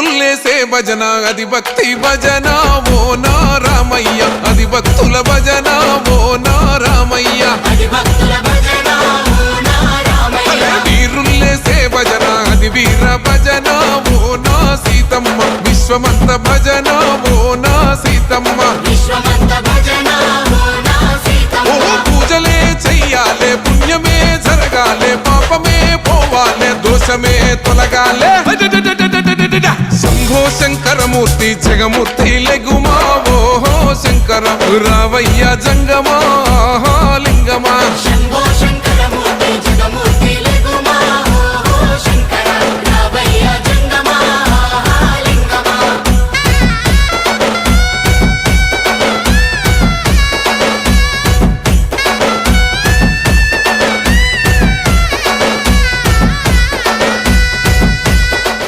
వీరుల్లేసే భజన అది భక్తి భజన ఓ నా రామయ్య అది భక్తుల భజన ఓ నా రామయ్య వీరుల్లేసే భజన అది వీర భజన ఓ నా సీతమ్మ విశ్వమంత భజన ఓ నా సీతమ్మ ఓ పూజలే చెయ్యాలే పుణ్యమే జరగాలే పాపమే పోవాలే దోషమే తొలగాలే శంభో శంకరమూర్తి జగమూర్తి లెగుమా ఓహో శంకర రావయ్య జంగమా లింగమా